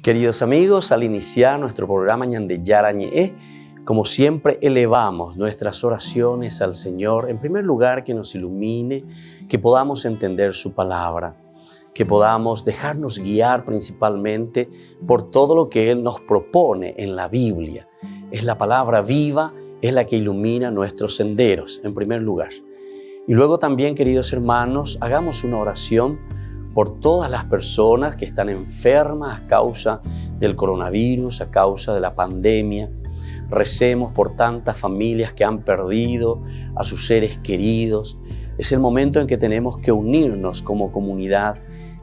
Queridos amigos, al iniciar nuestro programa Ñande Yarañe, como siempre elevamos nuestras oraciones al Señor. En primer lugar, que nos ilumine, que podamos entender su palabra, que podamos dejarnos guiar principalmente por todo lo que Él nos propone en la Biblia. Es la palabra viva, es la que ilumina nuestros senderos, en primer lugar. Y luego también, queridos hermanos, hagamos una oración por todas las personas que están enfermas a causa del coronavirus, a causa de la pandemia. Recemos por tantas familias que han perdido a sus seres queridos. Es el momento en que tenemos que unirnos como comunidad.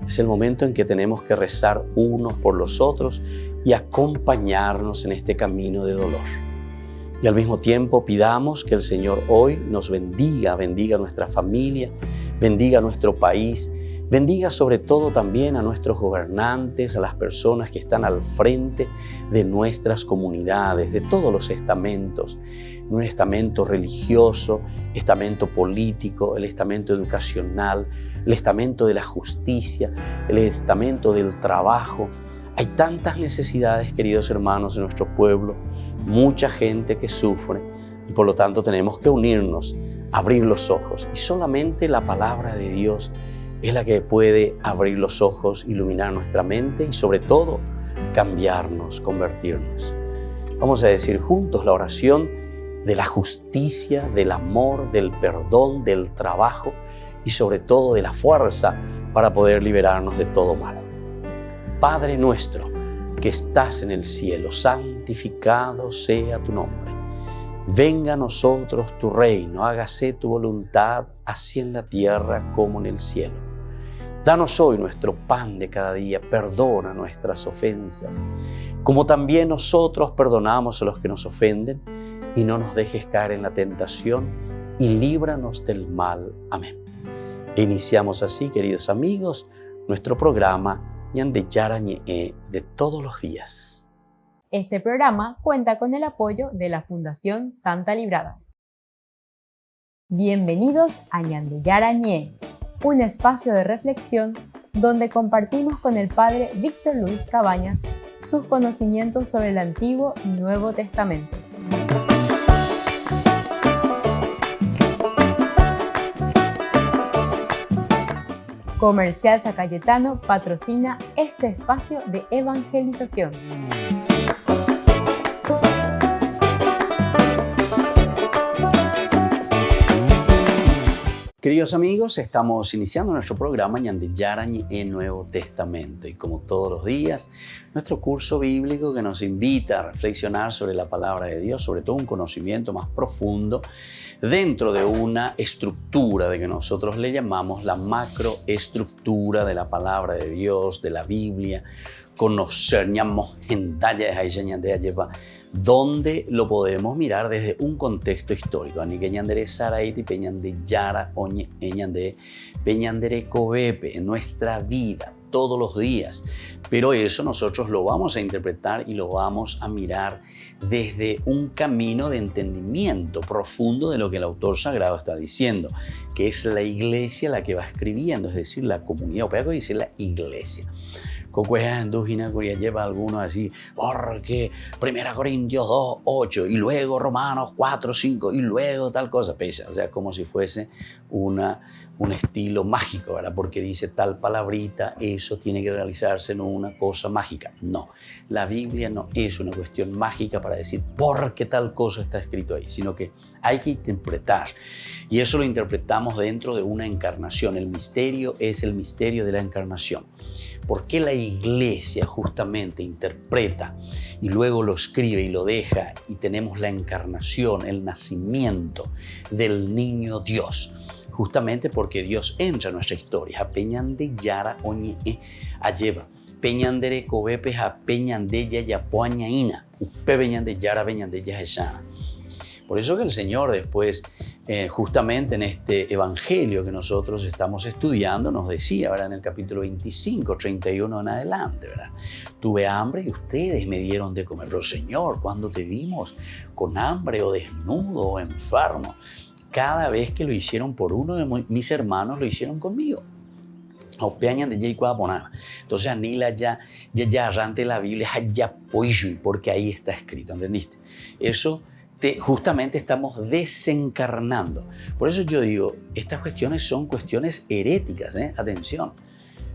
Es el momento en que tenemos que rezar unos por los otros y acompañarnos en este camino de dolor. Y al mismo tiempo pidamos que el Señor hoy nos bendiga nuestra familia, bendiga nuestro país, bendiga sobre todo también a nuestros gobernantes, a las personas que están al frente de nuestras comunidades, de todos los estamentos, un estamento religioso, estamento político, el estamento educacional, el estamento de la justicia, el estamento del trabajo. Hay tantas necesidades, queridos hermanos, en nuestro pueblo, mucha gente que sufre y por lo tanto tenemos que unirnos, abrir los ojos y solamente la palabra de Dios es la que puede abrir los ojos, iluminar nuestra mente y sobre todo cambiarnos, convertirnos. Vamos a decir juntos la oración de la justicia, del amor, del perdón, del trabajo y sobre todo de la fuerza para poder liberarnos de todo mal. Padre nuestro que estás en el cielo, santificado sea tu nombre. Venga a nosotros tu reino, hágase tu voluntad, así en la tierra como en el cielo. Danos hoy nuestro pan de cada día, perdona nuestras ofensas, como también nosotros perdonamos a los que nos ofenden, y no nos dejes caer en la tentación, y líbranos del mal. Amén. E iniciamos así, queridos amigos, nuestro programa Ñande Yarañe de todos los días. Este programa cuenta con el apoyo de la Fundación Santa Librada. Bienvenidos a Ñande Yarañe, un espacio de reflexión donde compartimos con el Padre Víctor Luis Cabañas sus conocimientos sobre el Antiguo y Nuevo Testamento. Comercial San Cayetano patrocina este espacio de evangelización. Queridos amigos, estamos iniciando nuestro programa Ñande Yarañe en Nuevo Testamento y como todos los días, nuestro curso bíblico que nos invita a reflexionar sobre la palabra de Dios, sobre todo un conocimiento más profundo dentro de una estructura de que nosotros le llamamos la macroestructura de la palabra de Dios, de la Biblia, conocer donde lo podemos mirar desde un contexto histórico. En nuestra vida, todos los días. Pero eso nosotros lo vamos a interpretar y lo vamos a mirar desde un camino de entendimiento profundo de lo que el autor sagrado está diciendo, que es la iglesia la que va escribiendo, es decir, la comunidad. O dice la iglesia. Cocueja indúgena Corea lleva algunos así, porque 1 Corintios 2, 8 y luego Romanos 4, 5 y luego tal cosa, o sea, como si fuese un estilo mágico, ¿verdad? Porque dice tal palabrita, eso tiene que realizarse en una cosa mágica. No, la Biblia no es una cuestión mágica para decir por qué tal cosa está escrito ahí, sino que hay que interpretar. Y eso lo interpretamos dentro de una encarnación. El misterio es el misterio de la encarnación. ¿Por qué la iglesia justamente interpreta y luego lo escribe y lo deja y tenemos la encarnación, el nacimiento del niño Dios? Justamente porque Dios entra en nuestra historia. Peñande yara oñe ayeva. Peñandere cobepe a peñande yayapoañaina. Upe peñande yara peñande yajeshana. Por eso que el Señor después, justamente en este evangelio que nosotros estamos estudiando, nos decía, ¿verdad? En el capítulo 25, 31 en adelante, ¿verdad? Tuve hambre y ustedes me dieron de comer. Pero Señor, ¿cuándo te vimos con hambre o desnudo o enfermo? Cada vez que lo hicieron por uno de mis hermanos, lo hicieron conmigo. Aupeañan de Jay Cuaponana. Entonces, Anila ya arrante la Biblia, ya poishui, porque ahí está escrito, ¿entendiste? Eso justamente estamos desencarnando. Por eso yo digo, estas cuestiones son cuestiones heréticas, atención.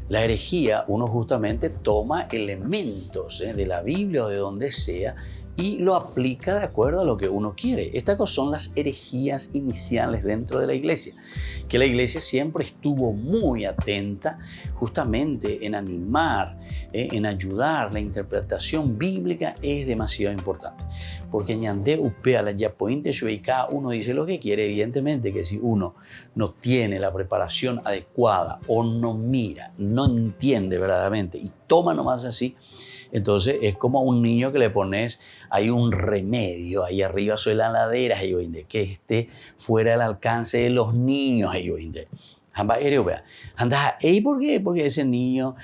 La herejía, uno justamente toma elementos de la Biblia o de donde sea y lo aplica de acuerdo a lo que uno quiere. Estas son las herejías iniciales dentro de la iglesia, que la iglesia siempre estuvo muy atenta justamente en animar, en ayudar. La interpretación bíblica es demasiado importante, porque ñande upea la yapointe cada uno dice lo que quiere. Evidentemente que si uno no tiene la preparación adecuada o no mira, no entiende verdaderamente y toma nomás así, entonces es como a un niño que le pones ahí un remedio, ahí arriba sobre la ladera, que esté fuera del alcance de los niños. Anda, ¿por qué? Porque ese niño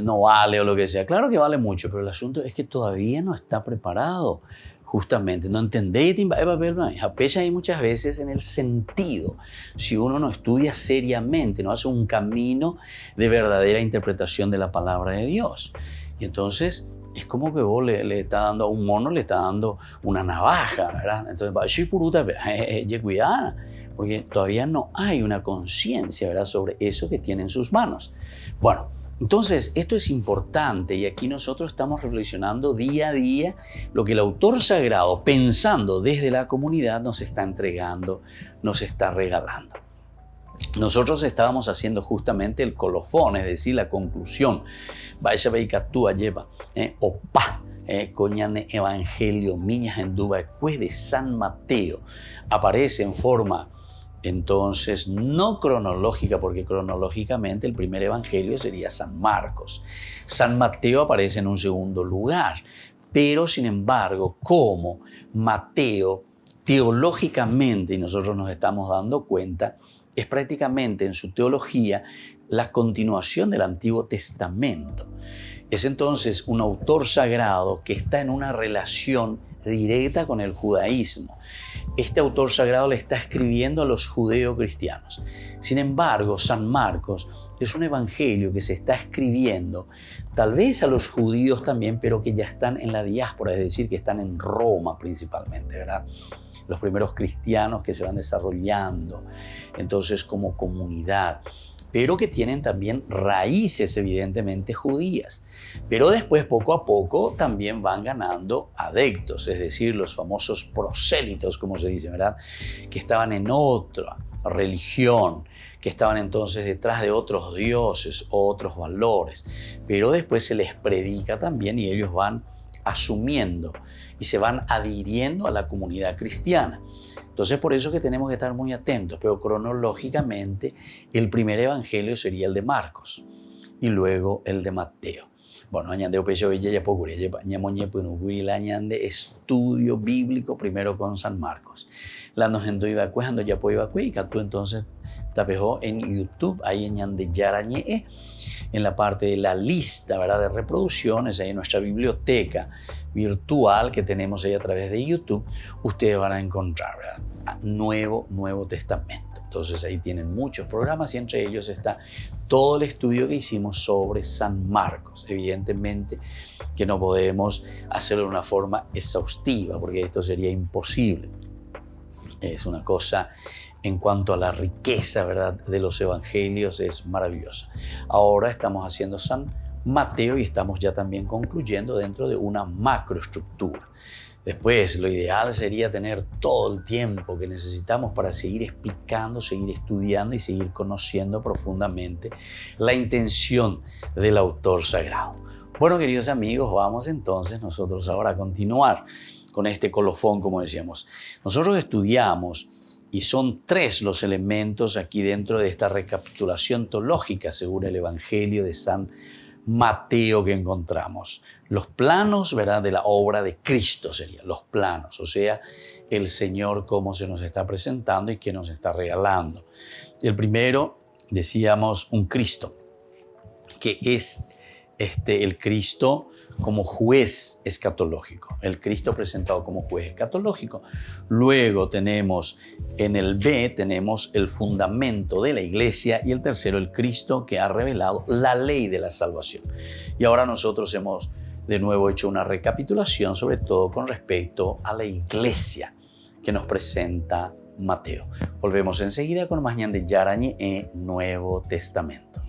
no vale o lo que sea. Claro que vale mucho, pero el asunto es que todavía no está preparado. Justamente, no entendéis, apecha ahí muchas veces en el sentido. Si uno no estudia seriamente, no hace un camino de verdadera interpretación de la palabra de Dios. Y entonces es como que vos le está dando a un mono, le está dando una navaja, ¿verdad? Entonces, cuidado, porque todavía no hay una conciencia, ¿verdad?, sobre eso que tiene en sus manos. Bueno, entonces esto es importante y aquí nosotros estamos reflexionando día a día lo que el autor sagrado, pensando desde la comunidad, nos está entregando, nos está regalando. Nosotros estábamos haciendo justamente el colofón, es decir, la conclusión. Vaya veicatúa lleva, opa, coñane evangelio, miñas en duba, después de San Mateo, aparece en forma, entonces, no cronológica, porque cronológicamente el primer evangelio sería San Marcos. San Mateo aparece en un segundo lugar, pero sin embargo, como Mateo, teológicamente, y nosotros nos estamos dando cuenta, es prácticamente en su teología la continuación del Antiguo Testamento. Es entonces un autor sagrado que está en una relación directa con el judaísmo. Este autor sagrado le está escribiendo a los judeocristianos. Sin embargo, San Marcos es un evangelio que se está escribiendo tal vez a los judíos también, pero que ya están en la diáspora, es decir, que están en Roma principalmente, ¿verdad? Los primeros cristianos que se van desarrollando, entonces como comunidad, pero que tienen también raíces evidentemente judías. Pero después, poco a poco, también van ganando adeptos, es decir, los famosos prosélitos, como se dice, ¿verdad?, que estaban en otra religión, que estaban entonces detrás de otros dioses, otros valores, pero después se les predica también y ellos van asumiendo y se van adhiriendo a la comunidad cristiana. Entonces, por eso que tenemos que estar muy atentos, pero cronológicamente el primer evangelio sería el de Marcos y luego el de Mateo. Bueno, estudio bíblico primero con San Marcos. La nos endoiba cuando ya podía cuica, tú entonces tapejó en YouTube, ahí en Ñande Yarañe, en la parte de la lista, ¿verdad?, de reproducciones, ahí en nuestra biblioteca virtual que tenemos ahí a través de YouTube, ustedes van a encontrar, ¿verdad?, Nuevo Testamento. Entonces ahí tienen muchos programas y entre ellos está todo el estudio que hicimos sobre San Marcos. Evidentemente que no podemos hacerlo de una forma exhaustiva porque esto sería imposible. Es una cosa en cuanto a la riqueza, ¿verdad?, de los evangelios, es maravillosa. Ahora estamos haciendo San Mateo y estamos ya también concluyendo dentro de una macroestructura. Después, lo ideal sería tener todo el tiempo que necesitamos para seguir explicando, seguir estudiando y seguir conociendo profundamente la intención del autor sagrado. Bueno, queridos amigos, vamos entonces nosotros ahora a continuar con este colofón, como decíamos. Nosotros estudiamos y son 3 los elementos aquí dentro de esta recapitulación teológica según el Evangelio de San Mateo que encontramos. Los planos, ¿verdad?, de la obra de Cristo serían los planos, o sea, el Señor cómo se nos está presentando y qué nos está regalando. El primero, decíamos, un Cristo que es el Cristo como juez escatológico, el Cristo presentado como juez escatológico. Luego tenemos en el B, tenemos el fundamento de la iglesia, y el tercero, el Cristo que ha revelado la ley de la salvación. Y ahora nosotros hemos de nuevo hecho una recapitulación, sobre todo con respecto a la iglesia que nos presenta Mateo. Volvemos enseguida con más Ñande Yarañe en Nuevo Testamento.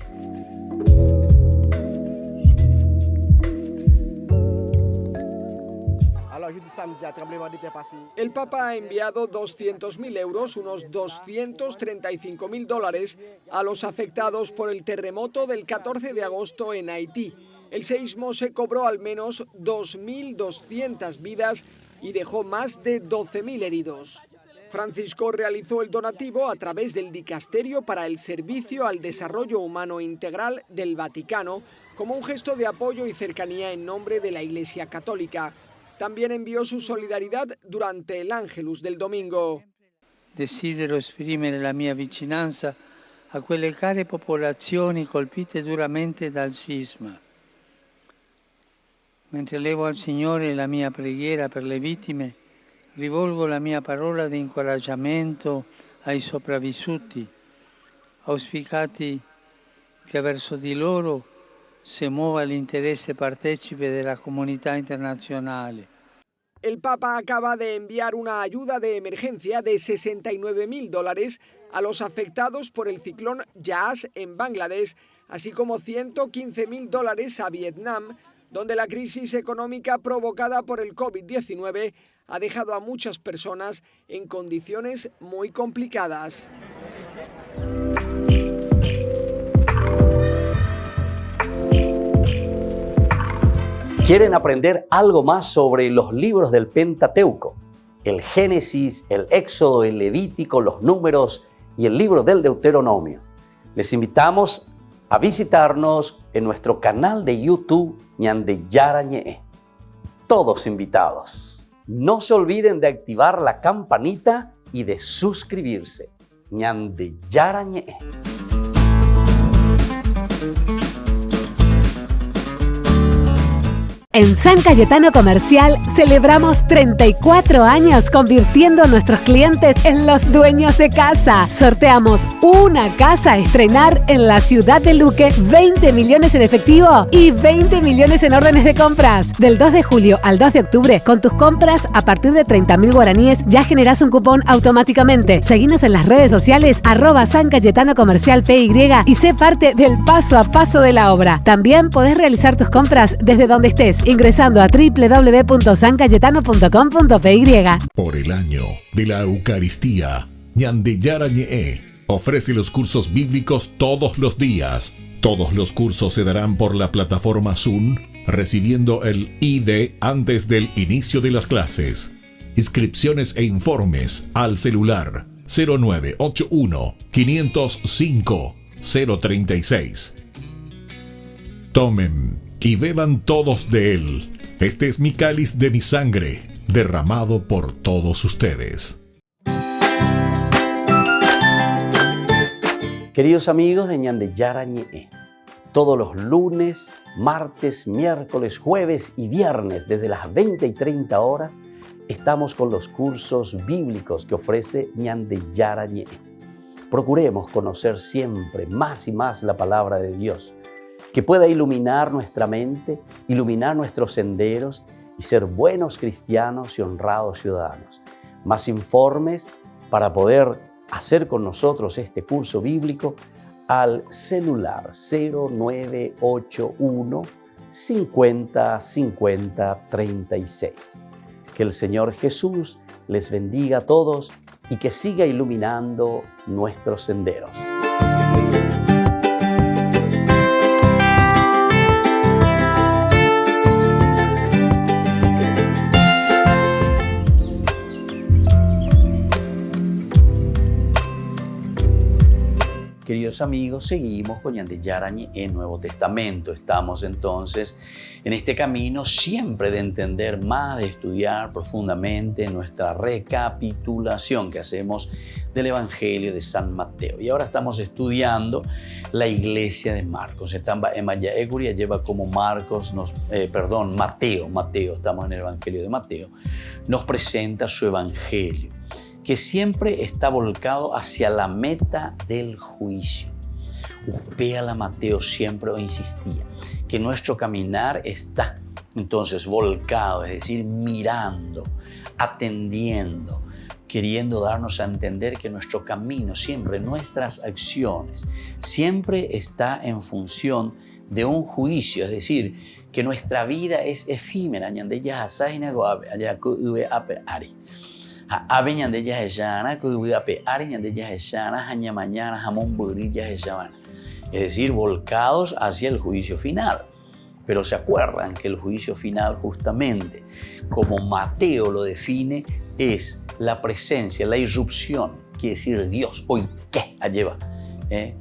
El Papa ha enviado 200.000 euros, unos $235.000, a los afectados por el terremoto del 14 de agosto en Haití. El seísmo se cobró al menos 2.200 vidas y dejó más de 12.000 heridos. Francisco realizó el donativo a través del Dicasterio para el Servicio al Desarrollo Humano Integral del Vaticano, como un gesto de apoyo y cercanía en nombre de la Iglesia Católica. También envió su solidaridad durante el Ángelus del domingo. Desidero esprimere la mia vicinanza a quelle care popolazioni colpite duramente dal sisma. Mentre levo al Signore la mia preghiera per le vittime, rivolgo la mia parola di incoraggiamento ai sopravvissuti, auspicati che verso di loro se muova l'interesse partecipe della comunità internazionale. El Papa acaba de enviar una ayuda de emergencia de $69.000 a los afectados por el ciclón Yaas en Bangladesh, así como $115.000 a Vietnam, donde la crisis económica provocada por el COVID-19 ha dejado a muchas personas en condiciones muy complicadas. ¿Quieren aprender algo más sobre los libros del Pentateuco? El Génesis, el Éxodo, el Levítico, los Números y el libro del Deuteronomio. Les invitamos a visitarnos en nuestro canal de YouTube Ñande Yarañe. Todos invitados. No se olviden de activar la campanita y de suscribirse. Ñande Yarañe. En San Cayetano Comercial celebramos 34 años convirtiendo a nuestros clientes en los dueños de casa. Sorteamos una casa a estrenar en la ciudad de Luque, 20 millones en efectivo y 20 millones en órdenes de compras. Del 2 de julio al 2 de octubre, con tus compras a partir de 30.000 guaraníes ya generás un cupón automáticamente. Seguinos en las redes sociales @San Cayetano Comercial PY y sé parte del paso a paso de la obra. También podés realizar tus compras desde donde estés, ingresando a www.sancayetano.com.py. Por el año de la Eucaristía, Ñande Yarañe ofrece los cursos bíblicos todos los días. Todos los cursos se darán por la plataforma Zoom, recibiendo el ID antes del inicio de las clases. Inscripciones e informes al celular 0981 505 036. Tomen y beban todos de él. Este es mi cáliz de mi sangre, derramado por todos ustedes. Queridos amigos de Ñande Yarañe, todos los lunes, martes, miércoles, jueves y viernes desde las 20 y 30 horas estamos con los cursos bíblicos que ofrece Ñande Yarañe. Procuremos conocer siempre más y más la palabra de Dios, que pueda iluminar nuestra mente, iluminar nuestros senderos y ser buenos cristianos y honrados ciudadanos. Más informes para poder hacer con nosotros este curso bíblico al celular 0981 50 50 36. Que el Señor Jesús les bendiga a todos y que siga iluminando nuestros senderos. Queridos queridos amigos, seguimos con Ñande Yarañe en Nuevo Testamento. Estamos entonces en este camino siempre de entender más, de estudiar profundamente nuestra recapitulación que hacemos del Evangelio de San Mateo. Y ahora estamos estudiando la iglesia de Marcos. Emayaekuria lleva como Mateo, estamos en el Evangelio de Mateo, nos presenta su Evangelio, que siempre está volcado hacia la meta del juicio. Upéala Mateo siempre insistía que nuestro caminar está entonces volcado, es decir, mirando, atendiendo, queriendo darnos a entender que nuestro camino siempre, nuestras acciones, siempre está en función de un juicio, es decir, que nuestra vida es efímera. Es decir, volcados hacia el juicio final. Pero se acuerdan que el juicio final, justamente, como Mateo lo define, es la presencia, la irrupción, quiere decir Dios. Hoy, ¿qué? Lleva. Es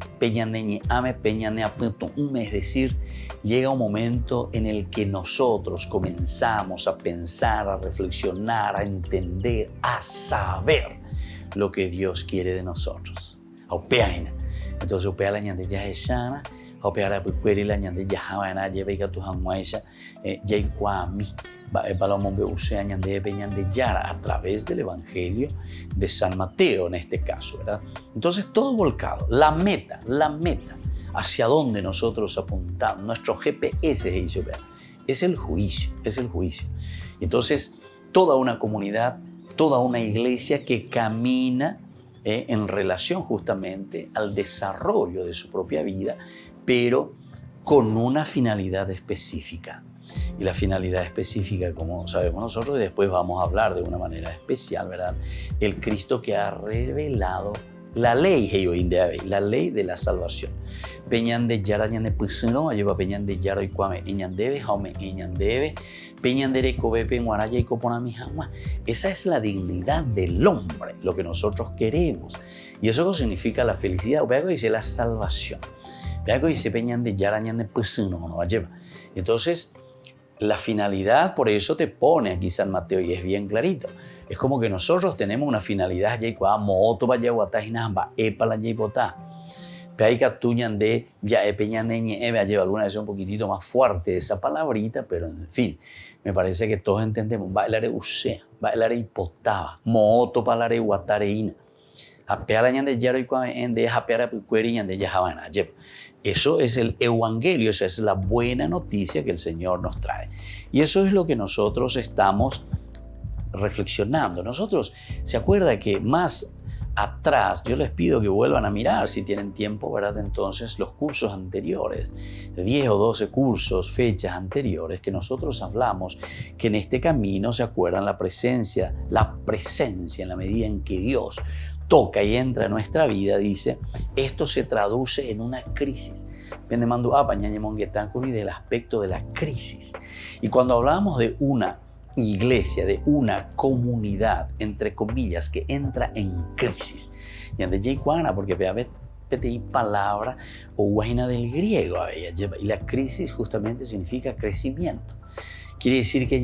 decir, llega un momento en el que nosotros comenzamos a pensar, a reflexionar, a entender, a saber lo que Dios quiere de nosotros. Entonces, la ñande ya es sana, la puqueri la ñande ya javana lleva y tu jamuaisha ya y cuami palomombe usea ñande peñande yara a través del Evangelio de San Mateo en este caso, ¿verdad? Entonces todo volcado, la meta hacia donde nosotros apuntamos, nuestro GPS es el juicio, Entonces toda una comunidad, toda una iglesia que camina en relación justamente al desarrollo de su propia vida, pero con una finalidad específica. Y la finalidad específica, como sabemos nosotros, y después vamos a hablar de una manera especial, ¿verdad? El Cristo que ha revelado la ley, la ley de la salvación. Peñande yara ñande pusino, lleva peñande yara y cuame, eñandebe, jaume, eñandebe, peñandere cobepe, guaraya y coponami jamás. Esa es la dignidad del hombre, lo que nosotros queremos. Y eso significa la felicidad. Vean que dice la salvación. Vean que dice peñande yara ñande pusino, no lleva. Entonces, la finalidad, por eso te pone aquí San Mateo y es bien clarito. Es como que nosotros tenemos una finalidad, lleva alguna vez un poquitito más fuerte esa palabrita, pero en fin, me parece que todos entendemos. Bailare usea, bailare hipotaba, mooto palare guatareína. Eso es el evangelio, esa es la buena noticia que el Señor nos trae. Y eso es lo que nosotros estamos reflexionando. Nosotros, ¿se acuerda que más atrás, yo les pido que vuelvan a mirar si tienen tiempo, ¿verdad? Entonces, los cursos anteriores, 10 o 12 cursos, fechas anteriores, que nosotros hablamos que en este camino, ¿se acuerdan? La presencia en la medida en que Dios toca y entra en nuestra vida, dice, esto se traduce en una crisis. Del aspecto de la crisis. Y cuando hablamos de una iglesia, de una comunidad, entre comillas, que entra en crisis, porque hay palabra o guajina del griego, y la crisis justamente significa crecimiento. Quiere decir que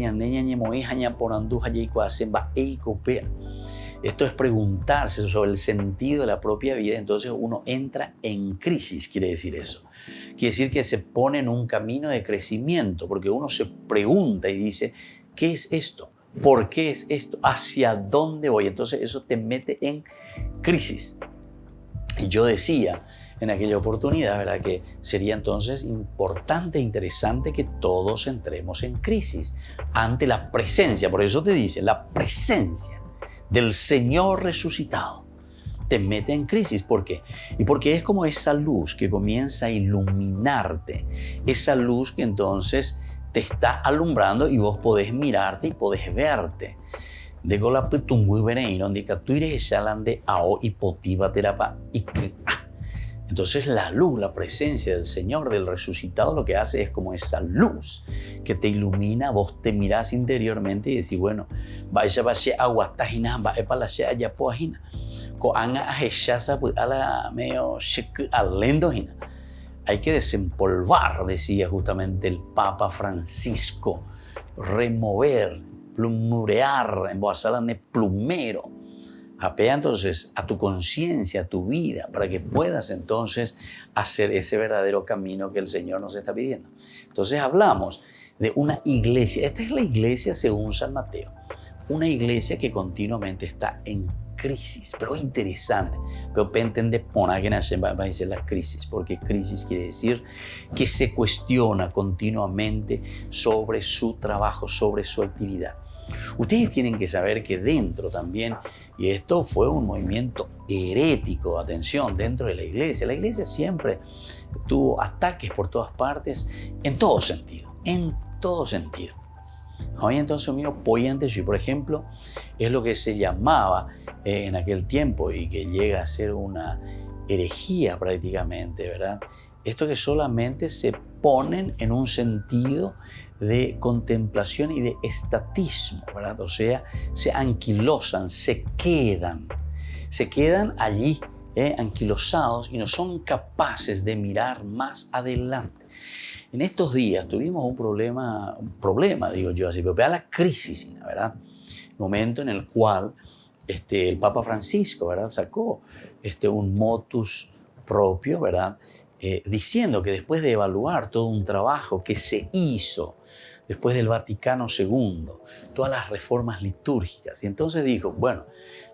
esto es preguntarse sobre el sentido de la propia vida, entonces uno entra en crisis, quiere decir eso. Quiere decir que se pone en un camino de crecimiento, porque uno se pregunta y dice, ¿qué es esto? ¿Por qué es esto? ¿Hacia dónde voy? Entonces eso te mete en crisis. Y yo decía en aquella oportunidad, ¿verdad?, que sería entonces importante e interesante que todos entremos en crisis ante la presencia, por eso te dice, la presencia del Señor resucitado te mete en crisis. ¿Por qué? Y porque es como esa luz que comienza a iluminarte, esa luz que entonces te está alumbrando y vos podés mirarte y podés verte. Entonces la luz, la presencia del Señor, del resucitado, lo que hace es como esa luz que te ilumina, vos te mirás interiormente y decís, bueno, Hay que desempolvar, decía justamente el Papa Francisco, remover, plumurear, embozarla en plumero. Apea entonces a tu conciencia, a tu vida, para que puedas entonces hacer ese verdadero camino que el Señor nos está pidiendo. Entonces hablamos de una iglesia. Esta es la iglesia según San Mateo. Una iglesia que continuamente está en crisis, pero es interesante. Pero entender por qué nace va a decir la crisis, porque crisis quiere decir que se cuestiona continuamente sobre su trabajo, sobre su actividad. Ustedes tienen que saber que dentro también, y esto fue un movimiento herético, atención, dentro de la iglesia siempre tuvo ataques por todas partes, en todo sentido. Hoy entonces mío, por ejemplo, es lo que se llamaba en aquel tiempo y que llega a ser una herejía prácticamente, ¿verdad? Esto que solamente se ponen en un sentido de contemplación y de estatismo, ¿verdad? O sea, se anquilosan, se quedan allí anquilosados y no son capaces de mirar más adelante. En estos días tuvimos un problema digo yo así, pero vea la crisis, ¿verdad? El momento en el cual el Papa Francisco, ¿verdad? Sacó un motus propio, ¿verdad? Diciendo que después de evaluar todo un trabajo que se hizo después del Vaticano II, todas las reformas litúrgicas, y entonces dijo, bueno,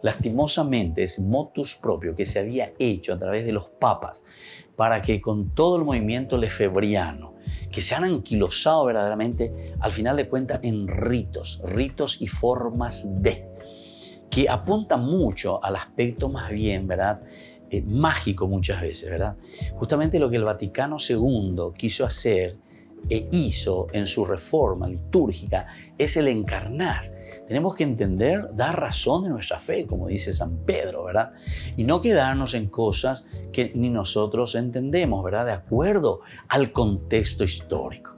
lastimosamente ese motus propio que se había hecho a través de los papas para que con todo el movimiento lefebriano, que se han anquilosado verdaderamente, al final de cuentas, en ritos y formas que apuntan mucho al aspecto más bien, ¿verdad?, mágico muchas veces, ¿verdad? Justamente lo que el Vaticano II quiso hacer e hizo en su reforma litúrgica es el encarnar. Tenemos que entender, dar razón de nuestra fe, como dice San Pedro, ¿verdad? Y no quedarnos en cosas que ni nosotros entendemos, ¿verdad? De acuerdo al contexto histórico.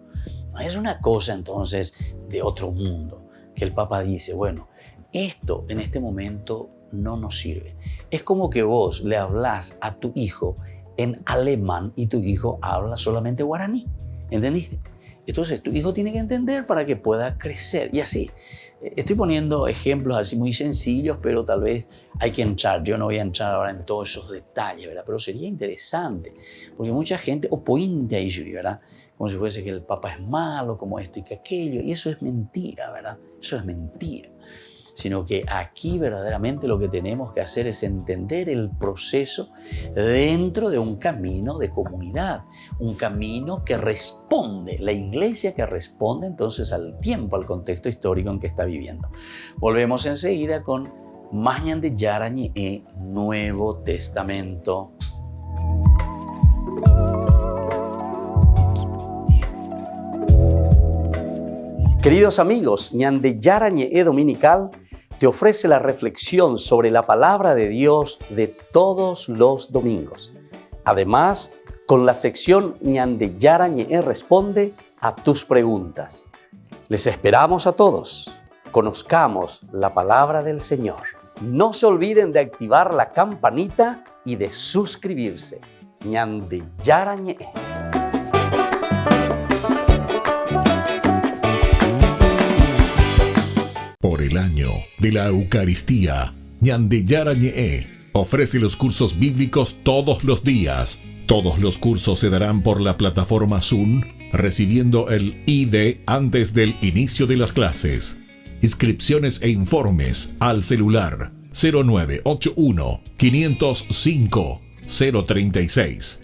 No es una cosa entonces de otro mundo que el Papa dice, bueno, esto en este momento no nos sirve. Es como que vos le hablas a tu hijo en alemán y tu hijo habla solamente guaraní. ¿Entendiste? Entonces tu hijo tiene que entender para que pueda crecer. Y así, estoy poniendo ejemplos así muy sencillos, pero tal vez hay que entrar. Yo no voy a entrar ahora en todos esos detalles, ¿verdad? Pero sería interesante, porque mucha gente opone ahí, ¿verdad? Como si fuese que el Papa es malo, como esto y que aquello. Y eso es mentira, ¿verdad? Eso es mentira. Sino que aquí verdaderamente lo que tenemos que hacer es entender el proceso dentro de un camino de comunidad, un camino que responde, la iglesia que responde entonces al tiempo, al contexto histórico en que está viviendo. Volvemos enseguida con más ñande Yarañe e Nuevo Testamento. Queridos amigos, ñande Yarañe e Dominical te ofrece la reflexión sobre la palabra de Dios de todos los domingos. Además, con la sección ñande Yarañe responde a tus preguntas. Les esperamos a todos. Conozcamos la palabra del Señor. No se olviden de activar la campanita y de suscribirse. ñande Yarañe. Por el año de la Eucaristía, ñande Yarañe ofrece los cursos bíblicos todos los días. Todos los cursos se darán por la plataforma Zoom, recibiendo el ID antes del inicio de las clases. Inscripciones e informes al celular 0981 505 036.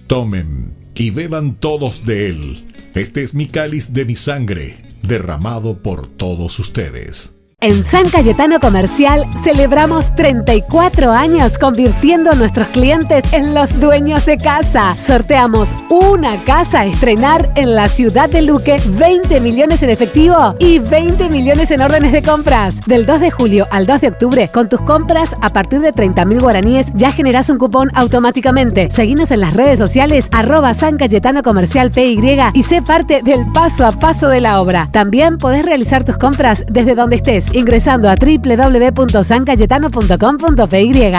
Tomen y beban todos de él. Este es mi cáliz de mi sangre, derramado por todos ustedes. En San Cayetano Comercial celebramos 34 años convirtiendo a nuestros clientes en los dueños de casa. Sorteamos una casa a estrenar en la ciudad de Luque, 20 millones en efectivo y 20 millones en órdenes de compras. Del 2 de julio al 2 de octubre, con tus compras a partir de 30.000 guaraníes ya generás un cupón automáticamente. Seguinos en las redes sociales @San Cayetano Comercial PY y sé parte del paso a paso de la obra. También podés realizar tus compras desde donde estés ingresando a www.sancayetano.com.py.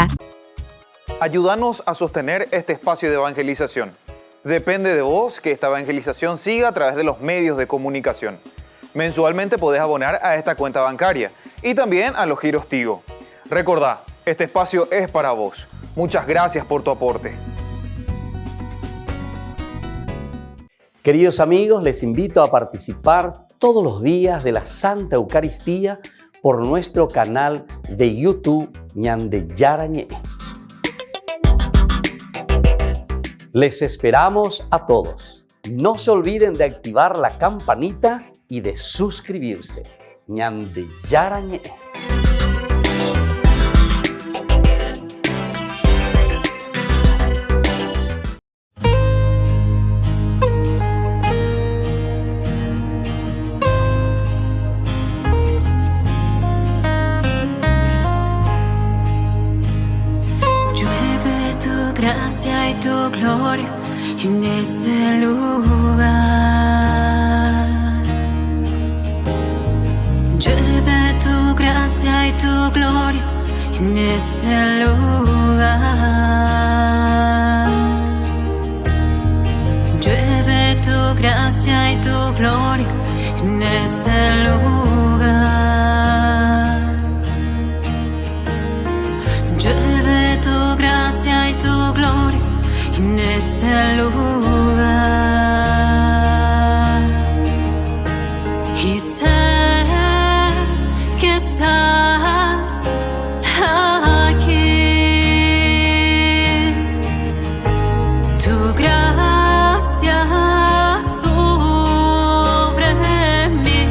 Ayúdanos a sostener este espacio de evangelización. Depende de vos que esta evangelización siga a través de los medios de comunicación. Mensualmente podés abonar a esta cuenta bancaria y también a los giros Tigo. Recordá, este espacio es para vos. Muchas gracias por tu aporte. Queridos amigos, les invito a participar todos los días de la Santa Eucaristía por nuestro canal de YouTube Ñande Yarañe. Les esperamos a todos. No se olviden de activar la campanita y de suscribirse. Ñande Yarañe. Gracia y tu gloria en este lugar. Llueve tu gracia y tu gloria en este lugar. Llueve tu gracia y tu gloria en este lugar. Llueve tu gracia y tu gloria en este lugar. Y sé que estás aquí. Tu gracia sobre mí.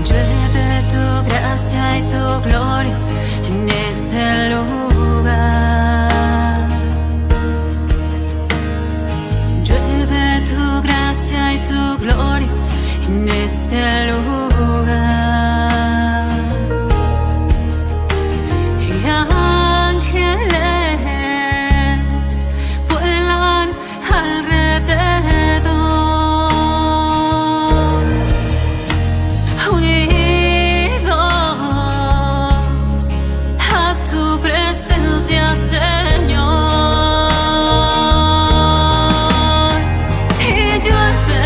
Llueve tu gracia y tu gloria en este lugar. Llueve tu gracia y tu gloria en este lugar. Y ángeles vuelan alrededor. Unidos a tu presencia, Señor. Y llueve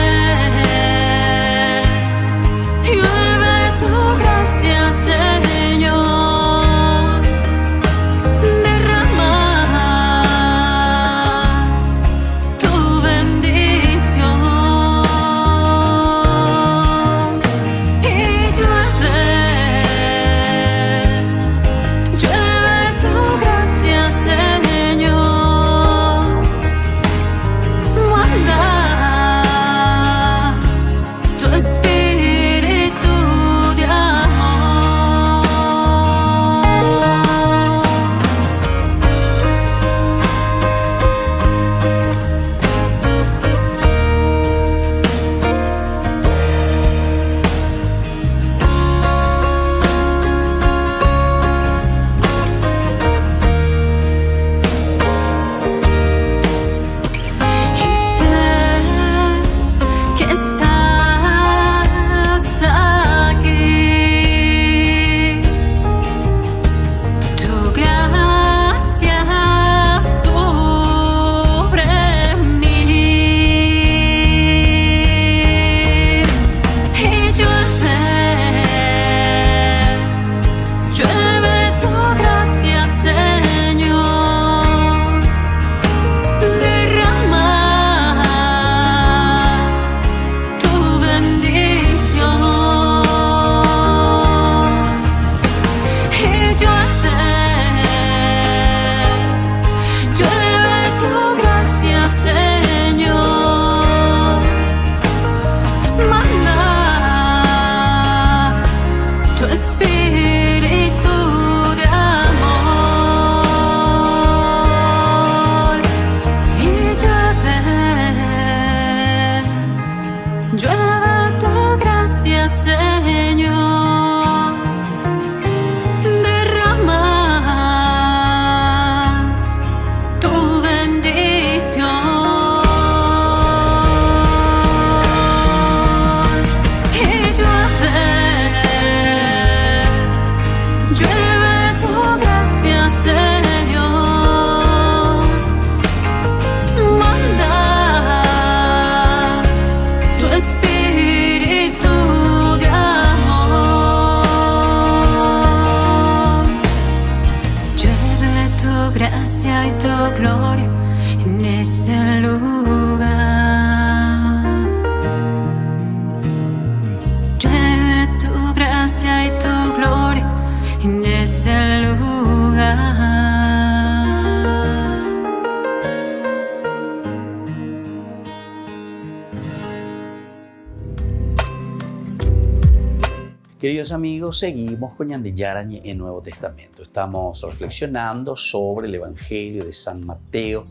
Queridos amigos, seguimos con Ñande Yarañe en Nuevo Testamento. Estamos reflexionando sobre el Evangelio de San Mateo.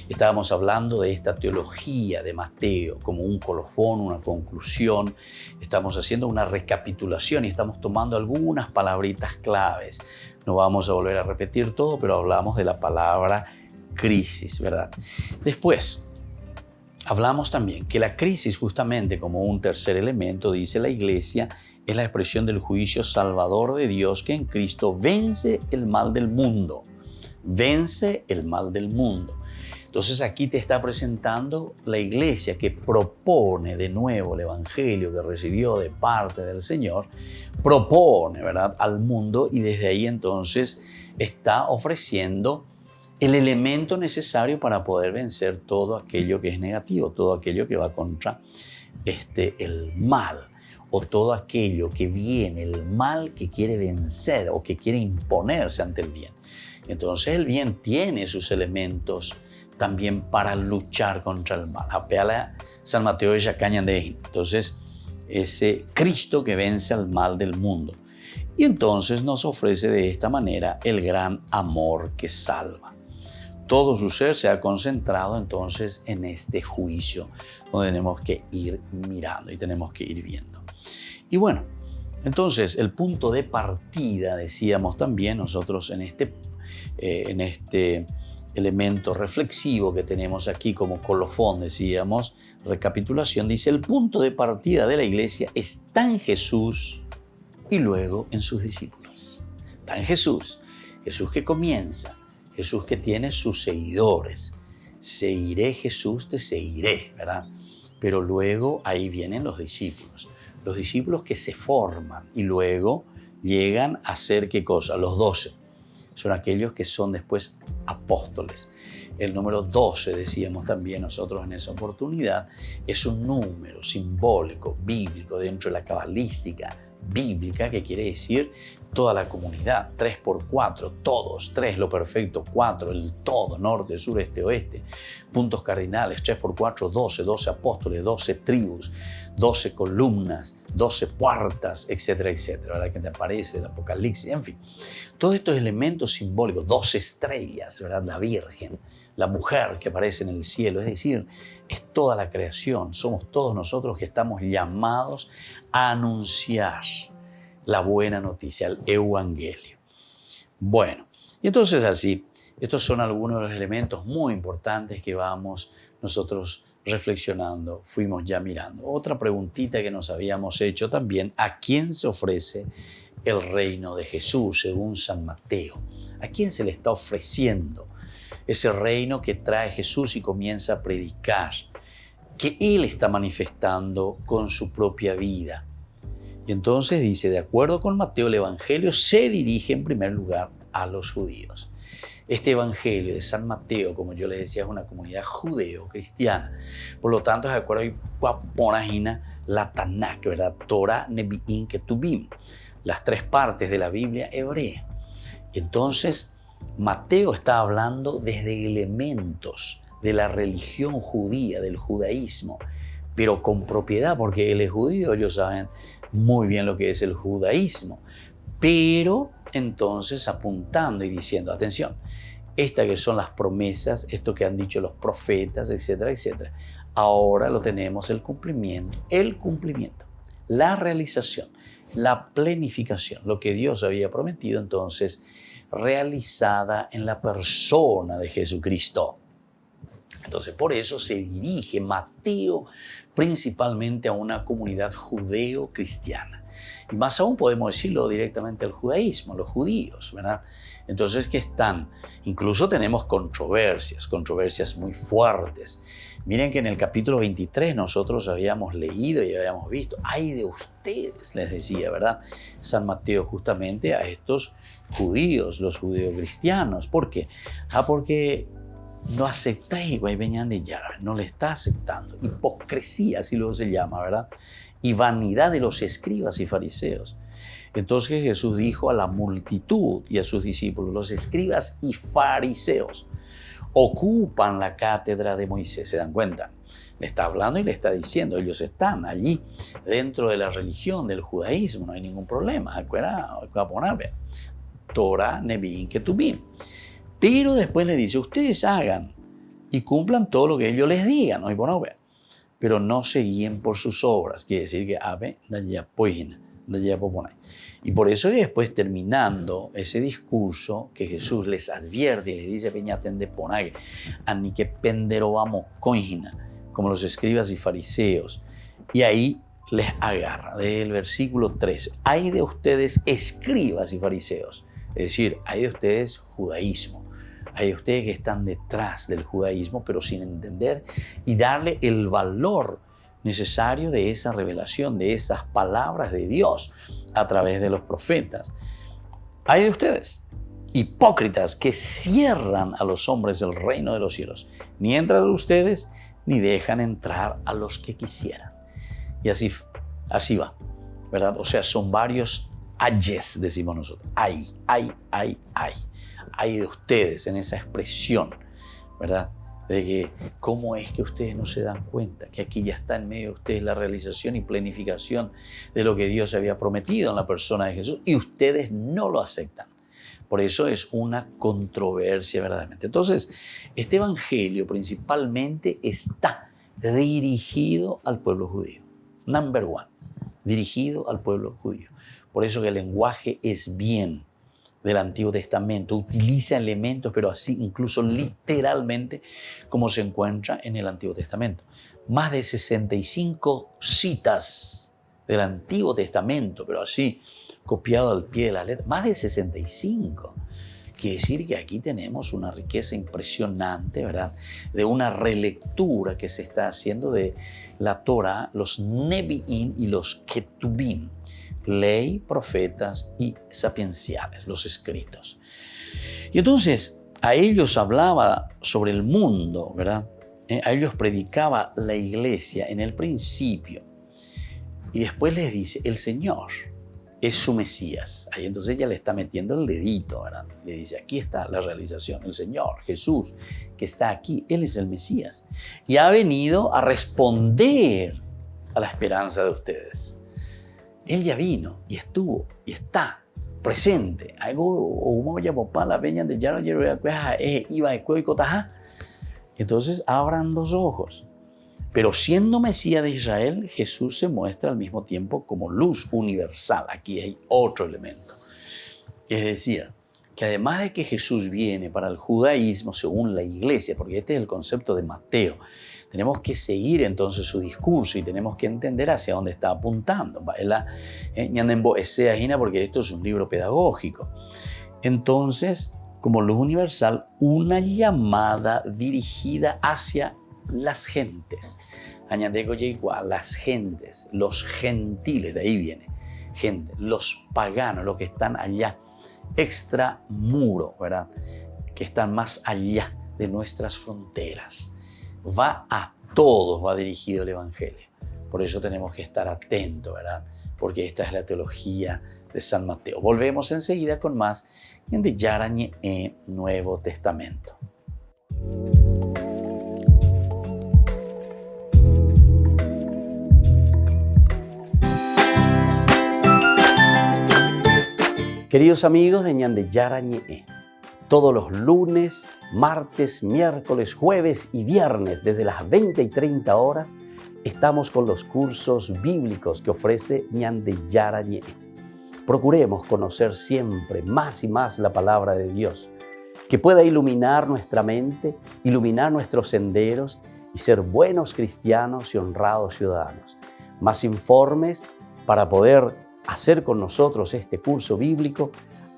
Estábamos hablando de esta teología de Mateo como un colofón, una conclusión. Estamos haciendo una recapitulación y estamos tomando algunas palabritas claves. No vamos a volver a repetir todo, pero hablamos de la palabra crisis, ¿verdad? Después, hablamos también que la crisis, justamente como un tercer elemento, dice la Iglesia, es la expresión del juicio salvador de Dios que en Cristo vence el mal del mundo. Vence el mal del mundo. Entonces aquí te está presentando la Iglesia que propone de nuevo el Evangelio que recibió de parte del Señor, propone, ¿verdad?, al mundo, y desde ahí entonces está ofreciendo el elemento necesario para poder vencer todo aquello que es negativo, todo aquello que va contra el mal, o todo aquello que viene, el mal que quiere vencer o que quiere imponerse ante el bien. Entonces el bien tiene sus elementos también para luchar contra el mal. Apela San Mateo de Yacaña de. Entonces, ese Cristo que vence al mal del mundo. Y entonces nos ofrece de esta manera el gran amor que salva. Todo su ser se ha concentrado entonces en este juicio, donde tenemos que ir mirando y tenemos que ir viendo. Y bueno, entonces el punto de partida, decíamos también nosotros en este elemento reflexivo que tenemos aquí como colofón, decíamos, recapitulación, dice: el punto de partida de la Iglesia está en Jesús y luego en sus discípulos. Está en Jesús, Jesús que comienza, Jesús que tiene sus seguidores. Seguiré Jesús, te seguiré, ¿verdad? Pero luego ahí vienen los discípulos que se forman y luego llegan a ser, ¿qué cosa? Los 12. Son aquellos que son después apóstoles. El número 12, decíamos también nosotros en esa oportunidad, es un número simbólico, bíblico, dentro de la cabalística bíblica, que quiere decir toda la comunidad. 3 por 4, todos. 3, lo perfecto. 4, el todo, norte, sur, este, oeste. Puntos cardinales. 3 por 4, 12. 12 apóstoles, 12 tribus, 12 columnas, 12 puertas, etcétera, etcétera. ¿Verdad? Que te aparece el Apocalipsis, en fin. Todos estos elementos simbólicos, 12 estrellas, ¿verdad? La Virgen, la mujer que aparece en el cielo, es decir, es toda la creación. Somos todos nosotros que estamos llamados a anunciar la buena noticia, el Evangelio. Bueno, y entonces así, estos son algunos de los elementos muy importantes que vamos nosotros reflexionando, fuimos ya mirando. Otra preguntita que nos habíamos hecho también: ¿a quién se ofrece el reino de Jesús según San Mateo? ¿A quién se le está ofreciendo ese reino que trae Jesús y comienza a predicar, que Él está manifestando con su propia vida? Y entonces dice, de acuerdo con Mateo, el Evangelio se dirige en primer lugar a los judíos. Este Evangelio de San Mateo, como yo les decía, es una comunidad judeo-cristiana. Por lo tanto, de acuerdo con la Tanakh, ¿verdad? Torah, Nevi'im, Ketubim, las 3 partes de la Biblia hebrea. Y entonces, Mateo está hablando desde elementos de la religión judía, del judaísmo, pero con propiedad, porque él es judío, ellos saben muy bien lo que es el judaísmo, pero entonces apuntando y diciendo, atención, estas que son las promesas, esto que han dicho los profetas, etcétera, etcétera, ahora lo tenemos el cumplimiento, la realización, la plenificación, lo que Dios había prometido, entonces realizada en la persona de Jesucristo. Entonces, por eso se dirige Mateo principalmente a una comunidad judeo-cristiana. Y más aún podemos decirlo directamente al judaísmo, los judíos, ¿verdad? Entonces, que están, incluso tenemos controversias muy fuertes. Miren que en el capítulo 23 nosotros habíamos leído y habíamos visto, ¡ay de ustedes!, les decía, ¿verdad? San Mateo justamente a estos judíos, los judeocristianos. ¿Por qué? Porque no aceptáis, no le está aceptando. Hipocresía, así luego se llama, ¿verdad? Y vanidad de los escribas y fariseos. Entonces Jesús dijo a la multitud y a sus discípulos, los escribas y fariseos ocupan la cátedra de Moisés, ¿se dan cuenta? Le está hablando y le está diciendo, ellos están allí dentro de la religión, del judaísmo, no hay ningún problema. Torah, Nevi'im, Ketuvim. Pero después le dice, ustedes hagan y cumplan todo lo que ellos les digan, ¿no? Pero no se guíen por sus obras, quiere decir que y por eso que después, terminando ese discurso, que Jesús les advierte y les dice, como los escribas y fariseos, y ahí les agarra, del versículo 13, hay de ustedes escribas y fariseos, es decir, hay de ustedes judaísmo, hay de ustedes que están detrás del judaísmo, pero sin entender y darle el valor necesario de esa revelación, de esas palabras de Dios a través de los profetas. Hay de ustedes, hipócritas, que cierran a los hombres el reino de los cielos. Ni entran ustedes, ni dejan entrar a los que quisieran. Y así va, ¿verdad? O sea, son varios ayes, decimos nosotros. Hay de ustedes en esa expresión, ¿verdad? De que cómo es que ustedes no se dan cuenta que aquí ya está en medio de ustedes la realización y planificación de lo que Dios había prometido en la persona de Jesús y ustedes no lo aceptan. Por eso es una controversia verdaderamente. Entonces, este evangelio principalmente está dirigido al pueblo judío. Number one, dirigido al pueblo judío. Por eso que el lenguaje es bien del Antiguo Testamento, utiliza elementos, pero así incluso literalmente como se encuentra en el Antiguo Testamento. Más de 65 citas del Antiguo Testamento, pero así copiado al pie de la letra, más de 65. Quiere decir que aquí tenemos una riqueza impresionante, ¿verdad? De una relectura que se está haciendo de la Torah, los Nevi'im y los Ketuvim. Ley, profetas y sapienciales, los escritos. Y entonces a ellos hablaba sobre el mundo, ¿verdad? A ellos predicaba la iglesia en el principio. Y después les dice, el Señor es su Mesías. Ahí entonces ella le está metiendo el dedito, ¿verdad? Le dice, aquí está la realización. El Señor, Jesús, que está aquí, Él es el Mesías. Y ha venido a responder a la esperanza de ustedes. Él ya vino y estuvo y está presente. Entonces abran los ojos. Pero siendo Mesías de Israel, Jesús se muestra al mismo tiempo como luz universal. Aquí hay otro elemento. Es decir, que además de que Jesús viene para el judaísmo según la iglesia, porque este es el concepto de Mateo, tenemos que seguir entonces su discurso y tenemos que entender hacia dónde está apuntando. Porque esto es un libro pedagógico. Entonces, como luz universal, una llamada dirigida hacia las gentes. Las gentes, los gentiles, de ahí viene. Gente, los paganos, los que están allá, extramuro, ¿verdad? Que están más allá de nuestras fronteras. Va a todos, va dirigido el evangelio. Por eso tenemos que estar atentos, ¿verdad? Porque esta es la teología de San Mateo. Volvemos enseguida con más de Yarañe en Nuevo Testamento. Queridos amigos de Ñande Yarañe, todos los lunes, martes, miércoles, jueves y viernes desde las 20 y 30 horas estamos con los cursos bíblicos que ofrece Ñande Yarañe. Procuremos conocer siempre más y más la palabra de Dios, que pueda iluminar nuestra mente, iluminar nuestros senderos y ser buenos cristianos y honrados ciudadanos. Más informes para poder hacer con nosotros este curso bíblico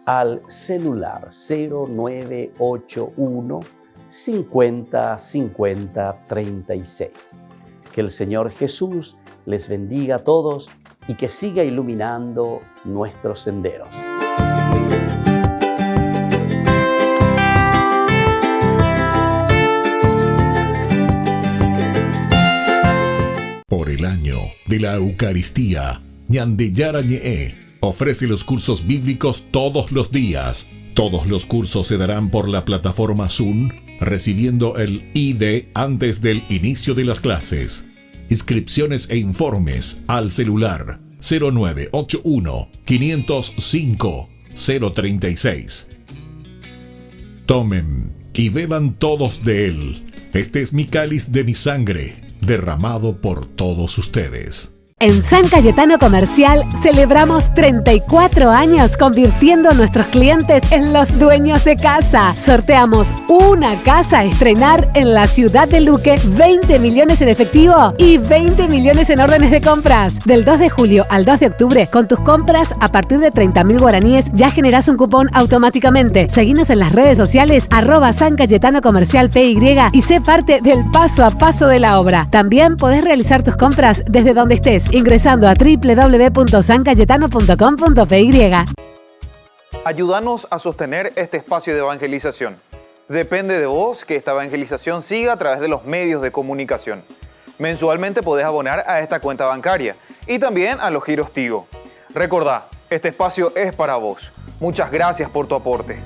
al celular 0981 50 50 36. Que el Señor Jesús les bendiga a todos y que siga iluminando nuestros senderos. Por el año de la Eucaristía, Ñande Yarañe ofrece los cursos bíblicos todos los días. Todos los cursos se darán por la plataforma Zoom, recibiendo el ID antes del inicio de las clases. Inscripciones e informes al celular 0981 505 036. Tomen y beban todos de él. Este es mi cáliz de mi sangre, derramado por todos ustedes. En San Cayetano Comercial celebramos 34 años convirtiendo a nuestros clientes en los dueños de casa. Sorteamos una casa a estrenar en la ciudad de Luque, 20 millones en efectivo y 20 millones en órdenes de compras. Del 2 de julio al 2 de octubre, con tus compras a partir de 30.000 guaraníes ya generás un cupón automáticamente. Seguinos en las redes sociales @San Cayetano Comercial PY y sé parte del paso a paso de la obra. También podés realizar tus compras desde donde estés, ingresando a www.sancayetano.com.py. Ayúdanos a sostener este espacio de evangelización. Depende de vos que esta evangelización siga a través de los medios de comunicación. Mensualmente podés abonar a esta cuenta bancaria y también a los giros Tigo. Recordá, este espacio es para vos. Muchas gracias por tu aporte.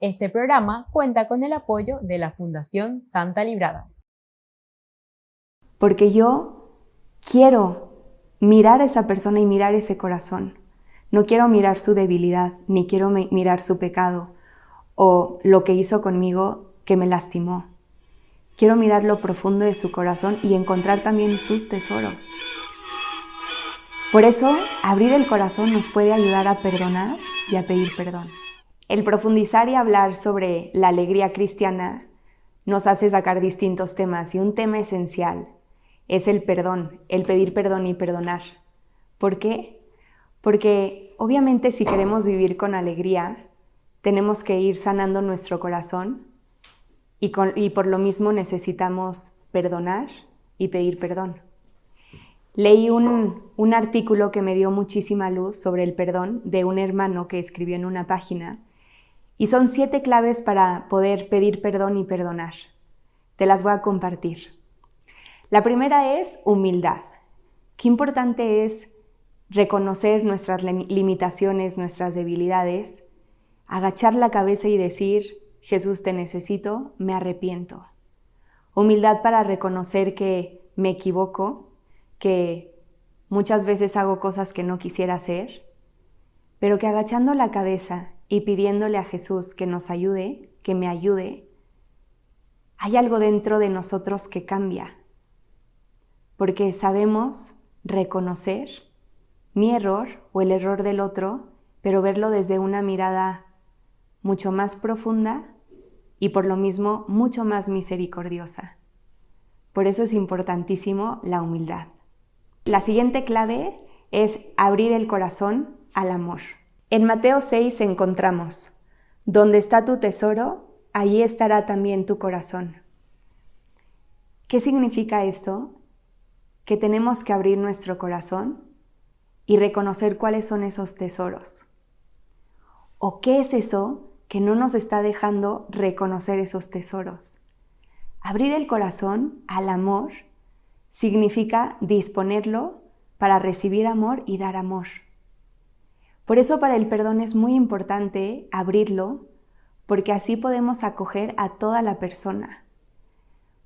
Este programa cuenta con el apoyo de la Fundación Santa Librada. Porque yo quiero mirar a esa persona y mirar ese corazón. No quiero mirar su debilidad, ni quiero mirar su pecado o lo que hizo conmigo que me lastimó. Quiero mirar lo profundo de su corazón y encontrar también sus tesoros. Por eso, abrir el corazón nos puede ayudar a perdonar y a pedir perdón. El profundizar y hablar sobre la alegría cristiana nos hace sacar distintos temas, y un tema esencial es el perdón, el pedir perdón y perdonar. ¿Por qué? Porque obviamente si queremos vivir con alegría, tenemos que ir sanando nuestro corazón y por lo mismo necesitamos perdonar y pedir perdón. Leí un artículo que me dio muchísima luz sobre el perdón de un hermano que escribió en una página, y son 7 claves para poder pedir perdón y perdonar. Te las voy a compartir. La primera es humildad. Qué importante es reconocer nuestras limitaciones, nuestras debilidades, agachar la cabeza y decir: Jesús, te necesito, me arrepiento. Humildad para reconocer que me equivoco, que muchas veces hago cosas que no quisiera hacer, pero que agachando la cabeza y pidiéndole a Jesús que nos ayude, que me ayude, hay algo dentro de nosotros que cambia. Porque sabemos reconocer mi error o el error del otro, pero verlo desde una mirada mucho más profunda y por lo mismo mucho más misericordiosa. Por eso es importantísimo la humildad. La siguiente clave es abrir el corazón al amor. En Mateo 6 encontramos: donde está tu tesoro, allí estará también tu corazón. ¿Qué significa esto? Que tenemos que abrir nuestro corazón y reconocer cuáles son esos tesoros. ¿O qué es eso que no nos está dejando reconocer esos tesoros? Abrir el corazón al amor significa disponerlo para recibir amor y dar amor. Por eso para el perdón es muy importante abrirlo, porque así podemos acoger a toda la persona.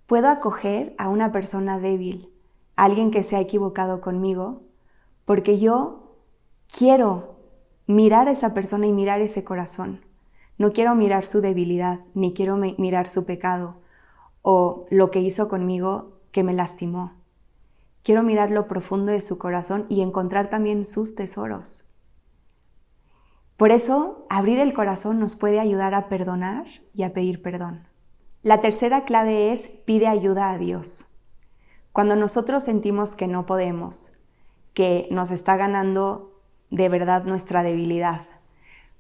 Puedo acoger a una persona débil, alguien que se ha equivocado conmigo, porque yo quiero mirar a esa persona y mirar ese corazón. No quiero mirar su debilidad, ni quiero mirar su pecado o lo que hizo conmigo que me lastimó. Quiero mirar lo profundo de su corazón y encontrar también sus tesoros. Por eso, abrir el corazón nos puede ayudar a perdonar y a pedir perdón. La tercera clave es: pide ayuda a Dios. Cuando nosotros sentimos que no podemos, que nos está ganando de verdad nuestra debilidad,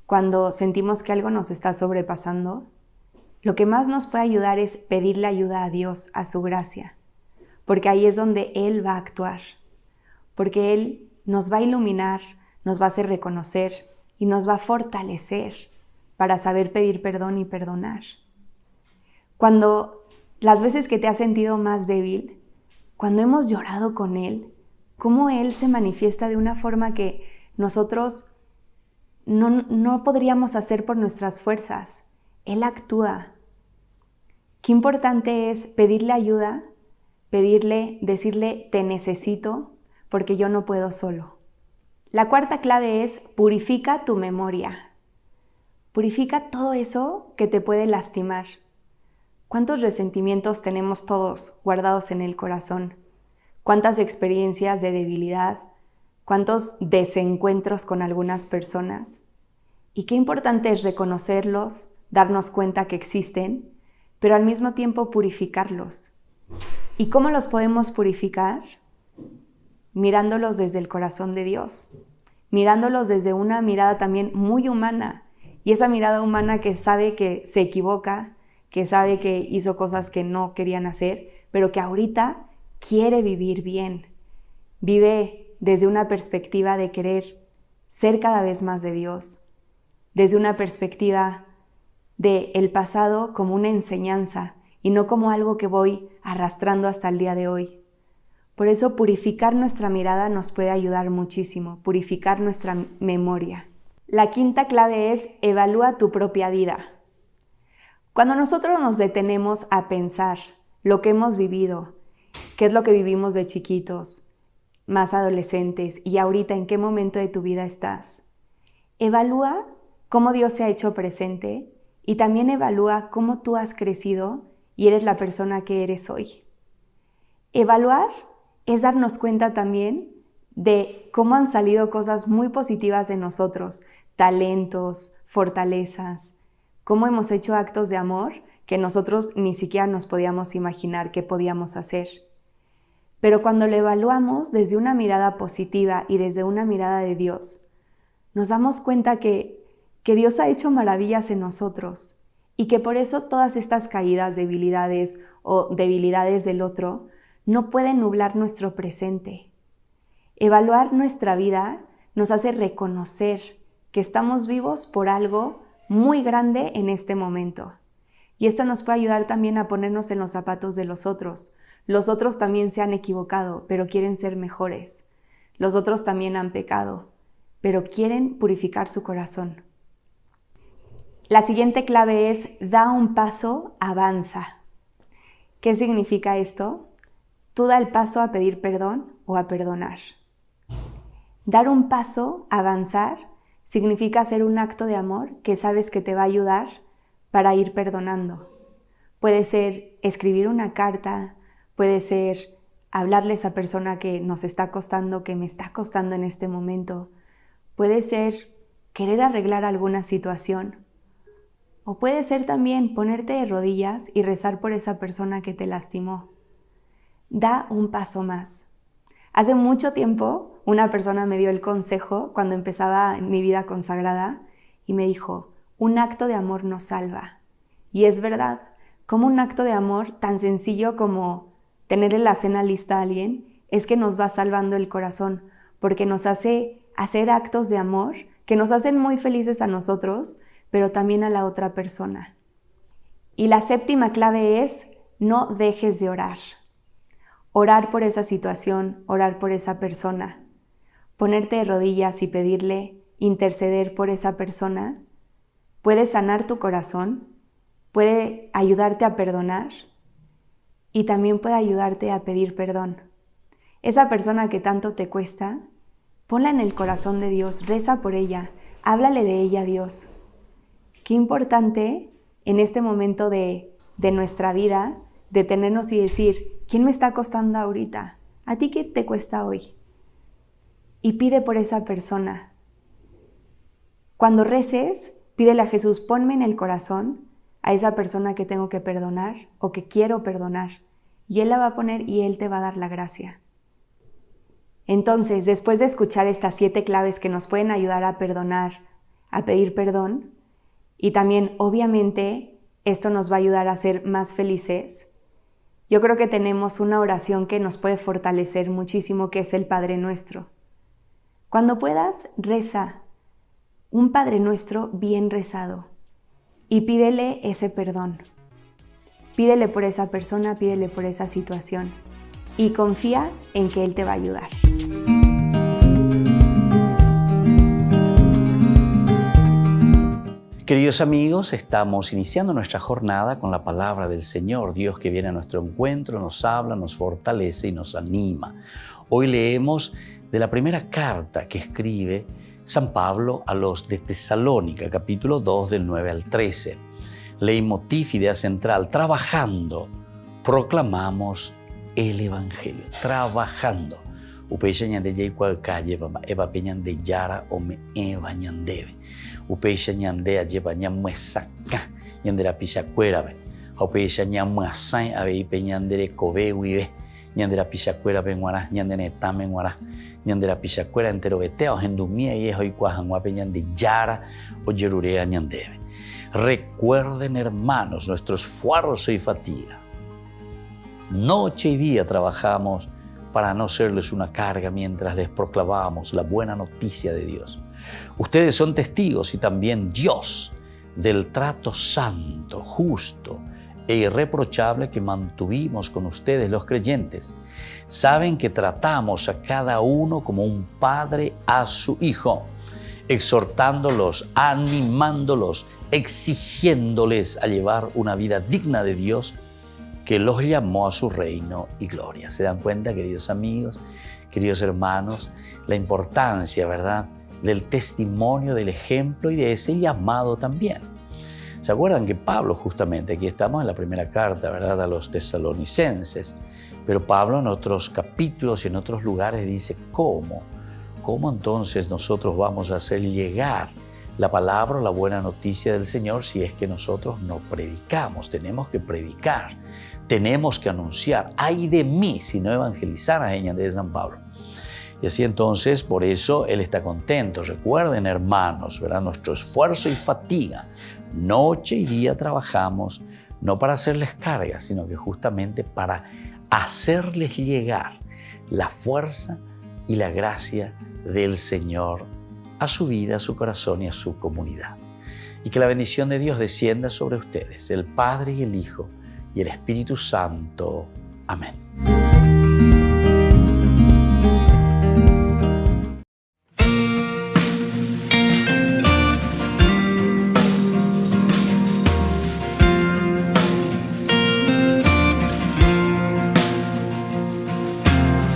cuando sentimos que algo nos está sobrepasando, lo que más nos puede ayudar es pedirle ayuda a Dios, a su gracia, porque ahí es donde Él va a actuar, porque Él nos va a iluminar, nos va a hacer reconocer y nos va a fortalecer para saber pedir perdón y perdonar. Cuando las veces que te has sentido más débil, cuando hemos llorado con Él, cómo Él se manifiesta de una forma que nosotros no podríamos hacer por nuestras fuerzas. Él actúa. Qué importante es pedirle ayuda, decirle, te necesito, porque yo no puedo solo. La cuarta clave es purifica tu memoria. Purifica todo eso que te puede lastimar. ¿Cuántos resentimientos tenemos todos guardados en el corazón? ¿Cuántas experiencias de debilidad? ¿Cuántos desencuentros con algunas personas? Y qué importante es reconocerlos, darnos cuenta que existen, pero al mismo tiempo purificarlos. ¿Y cómo los podemos purificar? Mirándolos desde el corazón de Dios, mirándolos desde una mirada también muy humana, y esa mirada humana que sabe que se equivoca, que sabe que hizo cosas que no querían hacer, pero que ahorita quiere vivir bien. Vive desde una perspectiva de querer ser cada vez más de Dios, desde una perspectiva de el pasado como una enseñanza y no como algo que voy arrastrando hasta el día de hoy. Por eso purificar nuestra mirada nos puede ayudar muchísimo, purificar nuestra memoria. La quinta clave es evalúa tu propia vida. Cuando nosotros nos detenemos a pensar lo que hemos vivido, qué es lo que vivimos de chiquitos, más adolescentes y ahorita en qué momento de tu vida estás, evalúa cómo Dios se ha hecho presente y también evalúa cómo tú has crecido y eres la persona que eres hoy. Evaluar es darnos cuenta también de cómo han salido cosas muy positivas de nosotros, talentos, fortalezas, cómo hemos hecho actos de amor que nosotros ni siquiera nos podíamos imaginar que podíamos hacer. Pero cuando lo evaluamos desde una mirada positiva y desde una mirada de Dios, nos damos cuenta que Dios ha hecho maravillas en nosotros y que por eso todas estas caídas, debilidades o debilidades del otro no pueden nublar nuestro presente. Evaluar nuestra vida nos hace reconocer que estamos vivos por algo muy grande en este momento. Y esto nos puede ayudar también a ponernos en los zapatos de los otros. Los otros también se han equivocado, pero quieren ser mejores. Los otros también han pecado, pero quieren purificar su corazón. La siguiente clave es da un paso, avanza. ¿Qué significa esto? Tú da el paso a pedir perdón o a perdonar. Dar un paso, avanzar, significa hacer un acto de amor que sabes que te va a ayudar para ir perdonando. Puede ser escribir una carta, puede ser hablarle a esa persona que nos está costando, que me está costando en este momento. Puede ser querer arreglar alguna situación. O puede ser también ponerte de rodillas y rezar por esa persona que te lastimó. Da un paso más. Hace mucho tiempo una persona me dio el consejo cuando empezaba mi vida consagrada y me dijo, un acto de amor nos salva. Y es verdad, como un acto de amor tan sencillo como tener en la cena lista a alguien es que nos va salvando el corazón porque nos hace hacer actos de amor que nos hacen muy felices a nosotros, pero también a la otra persona. Y la séptima clave es no dejes de orar. Orar por esa situación, orar por esa persona, ponerte de rodillas y pedirle, interceder por esa persona, puede sanar tu corazón, puede ayudarte a perdonar y también puede ayudarte a pedir perdón. Esa persona que tanto te cuesta, ponla en el corazón de Dios, reza por ella, háblale de ella a Dios. Qué importante en este momento de nuestra vida detenernos y decir, ¿quién me está costando ahorita? ¿A ti qué te cuesta hoy? Y pide por esa persona. Cuando reces, pídele a Jesús, ponme en el corazón a esa persona que tengo que perdonar o que quiero perdonar. Y Él la va a poner y Él te va a dar la gracia. Entonces, después de escuchar estas 7 claves que nos pueden ayudar a perdonar, a pedir perdón, y también, obviamente, esto nos va a ayudar a ser más felices, yo creo que tenemos una oración que nos puede fortalecer muchísimo, que es el Padre Nuestro. Cuando puedas, reza un Padre Nuestro bien rezado y pídele ese perdón. Pídele por esa persona, pídele por esa situación y confía en que Él te va a ayudar. Queridos amigos, estamos iniciando nuestra jornada con la palabra del Señor, Dios que viene a nuestro encuentro, nos habla, nos fortalece y nos anima. Hoy leemos de la primera carta que escribe San Pablo a los de Tesalónica, capítulo 2, del 9 al 13. Leitmotiv, idea central, trabajando, proclamamos el Evangelio, trabajando. Upeixa ñande cual calle, eva peñan de yara o me eva ñandebe. Upeixa ñande lleva ñamuesaca, ñandera pichacuerabe. Upeixa ñamuasai, ave peñandere cobehuibe, ñandera pichacuerabe guará, ñandene tame guará, ñandera pichacuera entero betea o gendumía y ejo y cuajanguape ñande yara o yerurea ñandebe. Recuerden, hermanos, nuestro esfuerzo y fatiga. Noche y día trabajamos para no serles una carga mientras les proclamamos la buena noticia de Dios. Ustedes son testigos y también Dios del trato santo, justo e irreprochable que mantuvimos con ustedes los creyentes. Saben que tratamos a cada uno como un padre a su hijo, exhortándolos, animándolos, exigiéndoles a llevar una vida digna de Dios que los llamó a su reino y gloria. ¿Se dan cuenta, queridos amigos, queridos hermanos, la importancia, ¿verdad?, del testimonio, del ejemplo y de ese llamado también? ¿Se acuerdan que Pablo, justamente, aquí estamos en la primera carta, ¿verdad?, a los tesalonicenses, pero Pablo en otros capítulos y en otros lugares dice, ¿cómo entonces nosotros vamos a hacer llegar la palabra o la buena noticia del Señor si es que nosotros no predicamos? Tenemos que predicar, tenemos que anunciar. ¡Ay de mí si no evangelizara de San Pablo! Y así entonces, por eso Él está contento. Recuerden, hermanos, ¿verdad?, nuestro esfuerzo y fatiga. Noche y día trabajamos, no para hacerles carga, sino que justamente para hacerles llegar la fuerza y la gracia del Señor a su vida, a su corazón y a su comunidad. Y que la bendición de Dios descienda sobre ustedes, el Padre y el Hijo y el Espíritu Santo. Amén.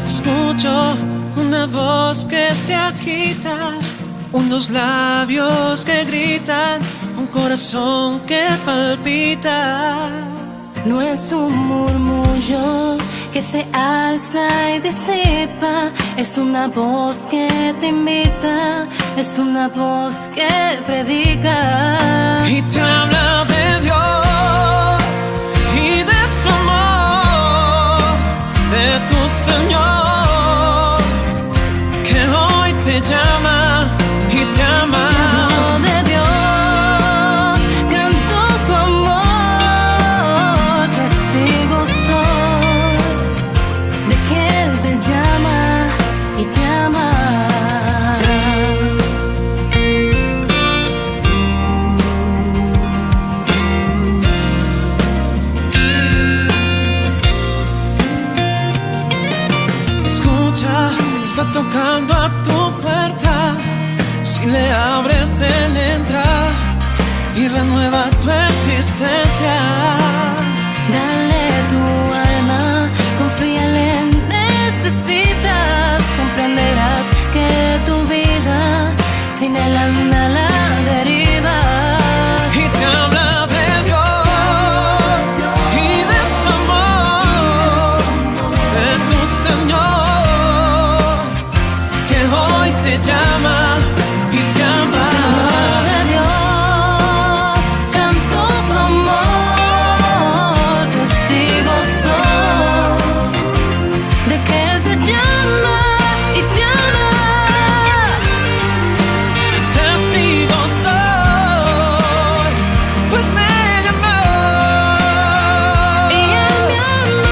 Escucho una voz que se agita, unos labios que gritan, un corazón que palpita. No es un murmullo que se alza y disipa, es una voz que te invita, es una voz que predica. Y te habla de Dios y de su amor, de tu Señor, que hoy te llama y te ama. Está tocando a tu puerta, si le abres él entra y renueva tu existencia. Dale tu alma, confíale, necesitas, comprenderás que tu vida sin él anda a la deriva. Y te habla de Dios y de su amor, de tu Señor, te llama y te ama. De Dios, canto su amor, testigo soy de que te llama y te ama. Testigo soy, pues me llamó y él me amó.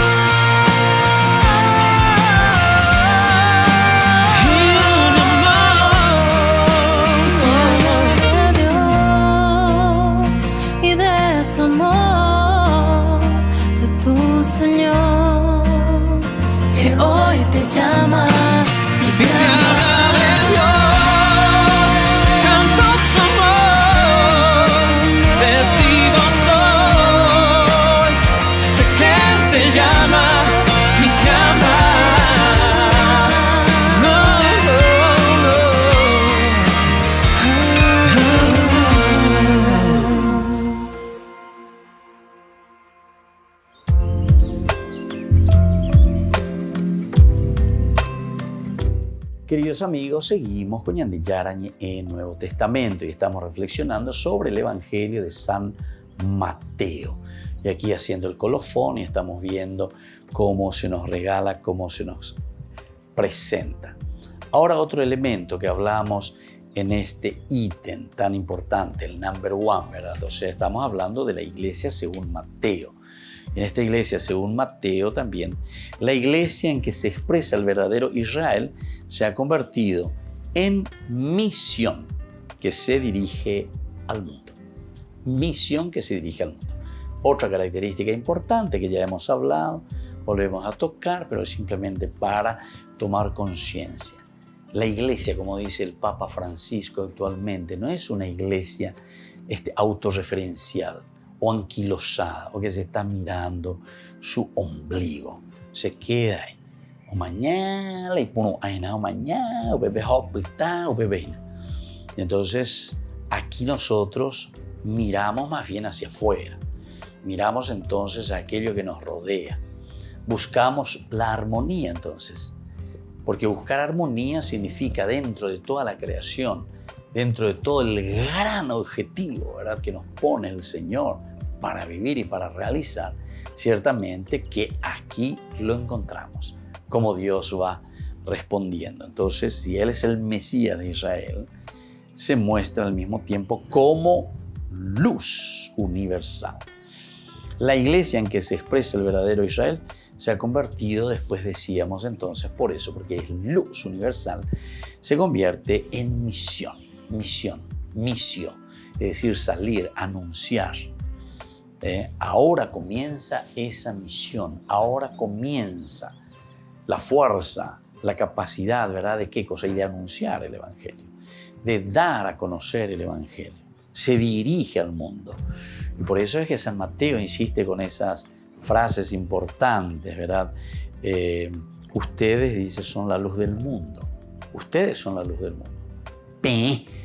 Amor de tu Señor, que hoy te llama y te habla de Dios, canto su amor, Queridos amigos, seguimos con Ñande Yarañe en Nuevo Testamento y estamos reflexionando sobre el Evangelio de San Mateo. Y aquí haciendo el colofón y estamos viendo cómo se nos regala, cómo se nos presenta. Ahora otro elemento que hablamos en este ítem tan importante, el number one, ¿verdad? O sea, estamos hablando de la iglesia según Mateo. En esta iglesia, según Mateo también, la iglesia en que se expresa el verdadero Israel se ha convertido en misión que se dirige al mundo. Misión que se dirige al mundo. Otra característica importante que ya hemos hablado, volvemos a tocar, pero simplemente para tomar conciencia. La iglesia, como dice el Papa Francisco actualmente, no es una iglesia autorreferencial o anquilosada, o que se está mirando su ombligo. Se queda ahí. O mañana, y pone o mañana, o bebé hospital, o bebé. Entonces, aquí nosotros miramos más bien hacia afuera. Miramos entonces a aquello que nos rodea. Buscamos la armonía entonces. Porque buscar armonía significa dentro de toda la creación, dentro de todo el gran objetivo, ¿verdad?, que nos pone el Señor para vivir y para realizar, ciertamente que aquí lo encontramos, como Dios va respondiendo. Entonces, si Él es el Mesías de Israel, se muestra al mismo tiempo como luz universal. La iglesia en que se expresa el verdadero Israel se ha convertido, después decíamos entonces, por eso, porque es luz universal, se convierte en misión, misio, es decir, salir, anunciar. Ahora comienza esa misión, ahora comienza la fuerza, la capacidad, ¿verdad?, de qué cosa, y de anunciar el Evangelio, de dar a conocer el Evangelio. Se dirige al mundo. Y por eso es que San Mateo insiste con esas frases importantes, ¿verdad? Ustedes, dice, son la luz del mundo. Ustedes son la luz del mundo.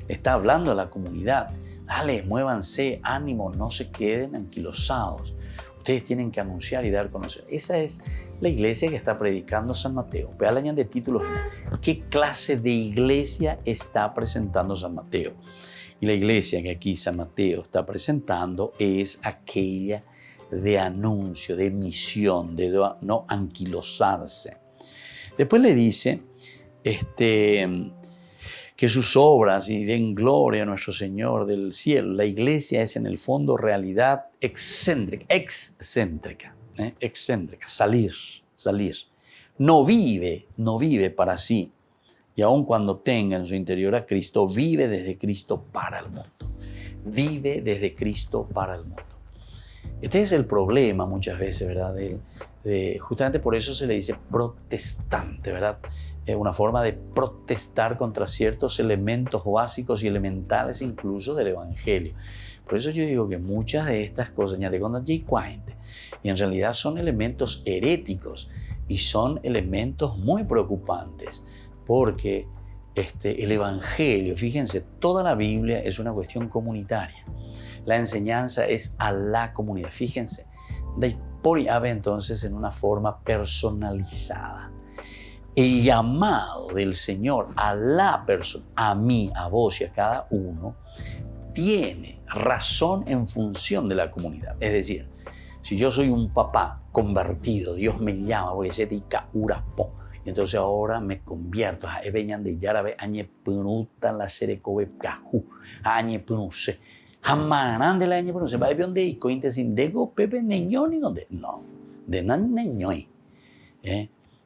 Está hablando a la comunidad. Dale, muévanse, ánimo, no se queden anquilosados. Ustedes tienen que anunciar y dar a conocer. Esa es la iglesia que está predicando San Mateo. Vea la de títulos. ¿Qué clase de iglesia está presentando San Mateo? Y la iglesia que aquí San Mateo está presentando es aquella de anuncio, de misión, de no anquilosarse. Después le dice que sus obras y den gloria a nuestro Señor del cielo. La iglesia es en el fondo realidad excéntrica, salir. No vive para sí. Y aun cuando tenga en su interior a Cristo, vive desde Cristo para el mundo. Vive desde Cristo para el mundo. Este es el problema muchas veces, ¿verdad? Justamente por eso se le dice protestante, ¿verdad? Una forma de protestar contra ciertos elementos básicos y elementales incluso del Evangelio. Por eso yo digo que muchas de estas cosas, y en realidad son elementos heréticos y son elementos muy preocupantes, porque el Evangelio, fíjense, toda la Biblia es una cuestión comunitaria. La enseñanza es a la comunidad. Fíjense, por entonces en una forma personalizada. El llamado del Señor a la persona, a mí, a vos y a cada uno, tiene razón en función de la comunidad. Es decir, si yo soy un papá convertido, Dios me llama, porque se tica urapo, y entonces ahora me convierto. Ñande Yarabe añe punuta la serecobe gahu, añe punuse. Jamarán la añe punuse. Va a donde y cointe sin dego pepe neñoni donde no, de nan neñoi.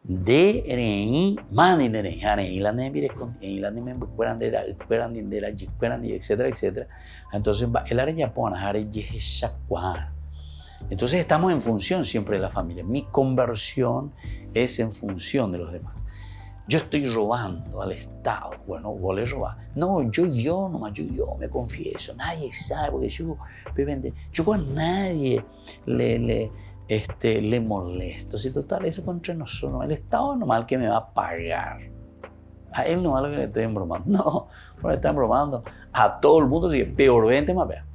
De rei mani de rei hare y la nemire con y la neme cuarandera cuarandindera cuarandi etcétera etcétera. Entonces el areña pone hare yehesacuar. Entonces estamos en función siempre de la familia. Mi conversión es en función de los demás. Yo estoy robando al Estado. Bueno, vos le robás. No, yo nomás, yo me confieso. Nadie sabe porque yo a nadie le molesto. Si total, eso contra nosotros. El Estado nomás el que me va a pagar. A él nomás lo que le estoy embromando. No le está embromando a todo el mundo. Sigue peor, vente más, vea.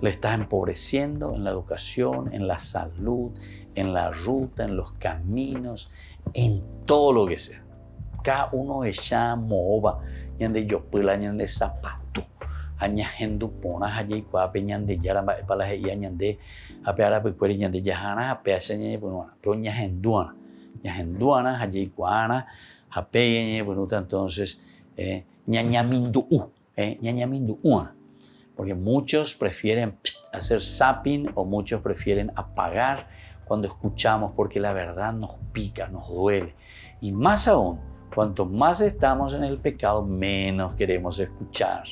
Le estás empobreciendo en la educación, en la salud, en la ruta, en los caminos, en todo lo que sea. cada uno ella moba ñande yopila ñande zapato añahendu pona haye kuape ñande yaramba para ya ñande apeara pecueri ñande yahana apeasa ñe bueno pero ñahenduana haye kuana ape ñe bueno entonces ñañamindu ñañamindu porque muchos prefieren hacer zapping o muchos prefieren apagar cuando escuchamos, porque la verdad nos pica, nos duele. Y más aún, cuanto más estamos en el pecado, menos queremos escuchar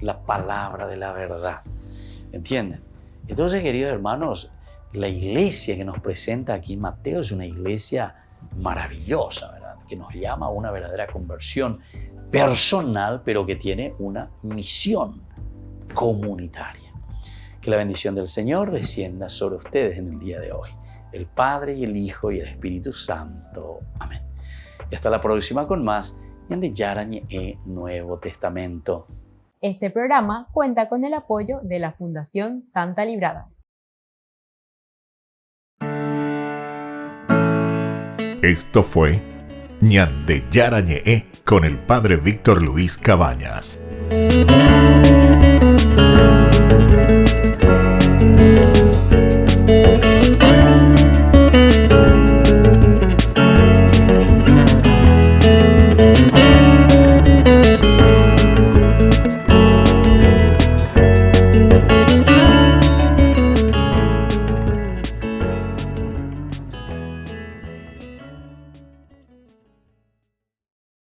la palabra de la verdad. ¿Entienden? Entonces, queridos hermanos, la iglesia que nos presenta aquí en Mateo es una iglesia maravillosa, ¿verdad? Que nos llama a una verdadera conversión personal, pero que tiene una misión comunitaria. Que la bendición del Señor descienda sobre ustedes en el día de hoy. El Padre y el Hijo y el Espíritu Santo. Amén. Y hasta la próxima con más Ñande Yarañe Nuevo Testamento. Este programa cuenta con el apoyo de la Fundación Santa Librada. Esto fue Ñande Yarañe con el Padre Víctor Luis Cabañas.